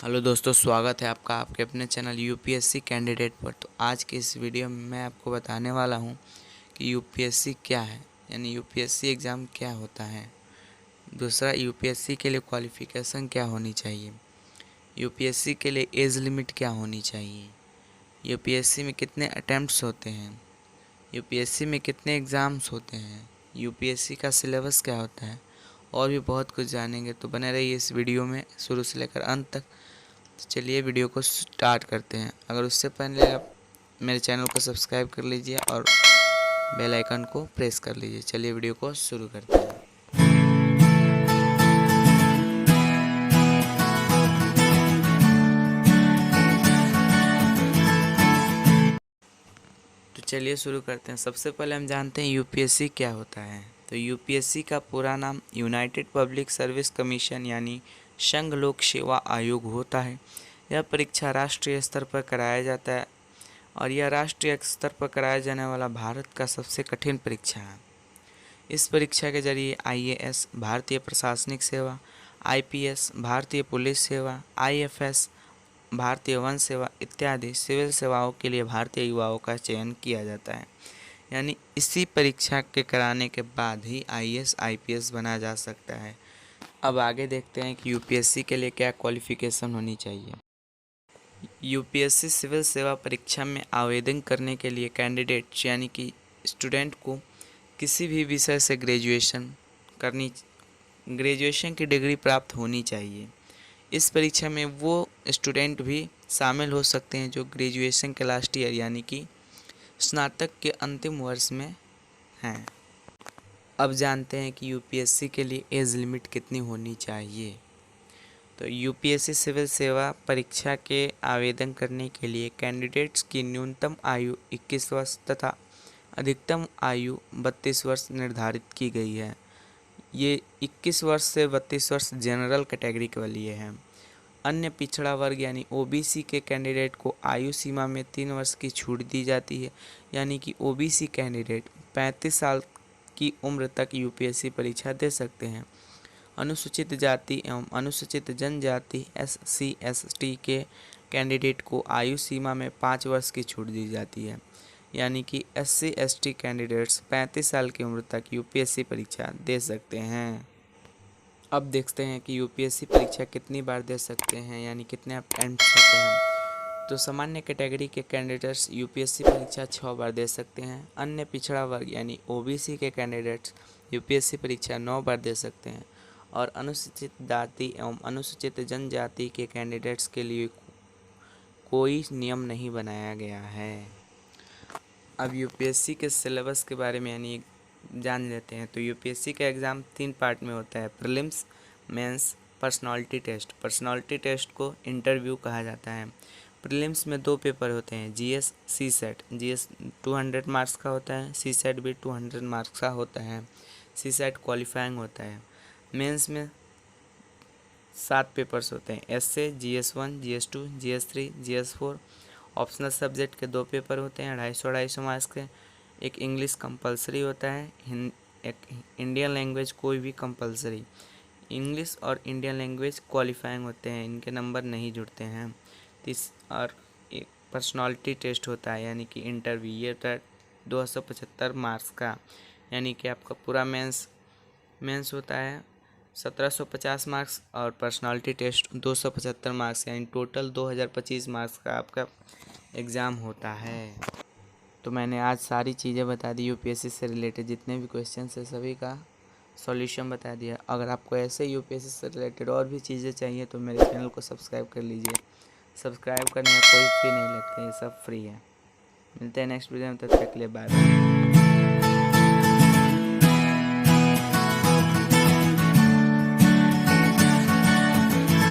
Hello दोस्तों, स्वागत है आपका आपके अपने चैनल यूपीएससी कैंडिडेट पर। तो आज के इस वीडियो में मैं आपको बताने वाला हूं कि यूपीएससी क्या है, यानी यूपीएससी एग्ज़ाम क्या होता है। दूसरा, यूपीएससी के लिए क्वालिफ़िकेशन क्या होनी चाहिए, यूपीएससी के लिए एज लिमिट क्या होनी चाहिए, यूपीएससी में कितने अटैम्प्ट्स होते हैं, यूपीएससी में कितने एग्ज़ाम्स होते हैं, यूपीएससी का सिलेबस क्या होता है, और भी बहुत कुछ जानेंगे। तो बने रहिए इस वीडियो में शुरू से लेकर अंत तक। तो चलिए वीडियो को स्टार्ट करते हैं। अगर उससे पहले आप मेरे चैनल को सब्सक्राइब कर लीजिए और बेल आइकन को प्रेस कर लीजिए। चलिए वीडियो को शुरू करते हैं। तो चलिए शुरू करते हैं। सबसे पहले हम जानते हैं यूपीएससी क्या होता है। तो यूपीएससी का पूरा नाम यूनाइटेड पब्लिक सर्विस कमीशन यानी संघ लोक सेवा आयोग होता है। यह परीक्षा राष्ट्रीय स्तर पर कराया जाता है और यह राष्ट्रीय स्तर पर कराया जाने वाला भारत का सबसे कठिन परीक्षा है। इस परीक्षा के जरिए आईएएस भारतीय प्रशासनिक सेवा, आईपीएस भारतीय पुलिस सेवा, आईएफएस भारतीय वन सेवा इत्यादि सिविल सेवाओं के लिए भारतीय युवाओं का चयन किया जाता है। यानी इसी परीक्षा के कराने के बाद ही आईएएस आईपीएस बना जा सकता है। अब आगे देखते हैं कि यूपीएससी के लिए क्या क्वालिफिकेशन होनी चाहिए। यूपीएससी सिविल सेवा परीक्षा में आवेदन करने के लिए कैंडिडेट यानी कि स्टूडेंट को किसी भी विषय से ग्रेजुएशन की डिग्री प्राप्त होनी चाहिए। इस परीक्षा में वो स्टूडेंट भी शामिल हो सकते हैं जो ग्रेजुएशन के लास्ट ईयर यानी कि स्नातक के अंतिम वर्ष में हैं। अब जानते हैं कि यूपीएससी के लिए एज लिमिट कितनी होनी चाहिए। तो यूपीएससी सिविल सेवा परीक्षा के आवेदन करने के लिए कैंडिडेट्स की न्यूनतम आयु 21 वर्ष तथा अधिकतम आयु 32 वर्ष निर्धारित की गई है। ये 21 वर्ष से 32 वर्ष जनरल कैटेगरी के लिए है। अन्य पिछड़ा वर्ग यानी ओबीसी के कैंडिडेट को आयु सीमा में 3 वर्ष की छूट दी जाती है। यानी कि ओबीसी कैंडिडेट 35 साल की उम्र तक यूपीएससी परीक्षा दे सकते हैं। अनुसूचित जाति एवं अनुसूचित जनजाति SC ST के कैंडिडेट को आयु सीमा में 5 वर्ष की छूट दी जाती है। यानी कि SC ST कैंडिडेट्स 35 साल की उम्र तक यूपीएससी परीक्षा दे सकते हैं। अब देखते हैं कि यूपीएससी परीक्षा कितनी बार दे सकते हैं, यानी कितने अटेम्प्ट्स होते हैं। तो सामान्य कैटेगरी के कैंडिडेट्स यूपीएससी परीक्षा 6 बार दे सकते हैं। अन्य पिछड़ा वर्ग यानी ओबीसी के कैंडिडेट्स यूपीएससी परीक्षा 9 बार दे सकते हैं और अनुसूचित जाति एवं अनुसूचित जनजाति के कैंडिडेट्स के लिए कोई नियम नहीं बनाया गया है। अब यूपीएससी के सिलेबस के बारे में यानी जान लेते हैं। तो यूपीएससी का एग्ज़ाम 3 पार्ट में होता है, prelims, mains, personality test. Personality test को इंटरव्यू कहा जाता है। प्रीलिम्स में 2 पेपर होते हैं, जीएस सीसेट। जीएस 200 मार्क्स का होता है, सीसेट भी 200 मार्क्स का होता है। सीसेट क्वालिफाइंग होता है। मेंस में 7 पेपर्स होते हैं, S A, GS1, GS2, GS3, GS4। Optional subject के 2 पेपर होते हैं 250 मार्क्स के। एक इंग्लिश कंपलसरी होता है, एक इंडियन लैंग्वेज कोई भी कंपलसरी। इंग्लिश और इंडियन लैंग्वेज क्वालिफाइंग होते हैं, इनके नंबर नहीं जुड़ते हैं। और एक पर्सनालिटी टेस्ट होता है यानी कि इंटरव्यू, ये होता है 275 मार्क्स का। यानी कि आपका पूरा मेंस होता है 1750 मार्क्स और पर्सनालिटी टेस्ट 275 मार्क्स, यानी टोटल 2025 मार्क्स का आपका एग्ज़ाम होता है। तो मैंने आज सारी चीज़ें बता दी, यूपीएससी से रिलेटेड जितने भी क्वेश्चन है सभी का सॉल्यूशन बता दिया। अगर आपको ऐसे यूपीएससी से रिलेटेड और भी चीज़ें चाहिए तो मेरे चैनल को सब्सक्राइब कर लीजिए। सब्सक्राइब करने का कोई फी नहीं लगता, ये सब फ्री है। मिलते हैं नेक्स्ट वीडियो में, तब तक के लिए बाय बाय।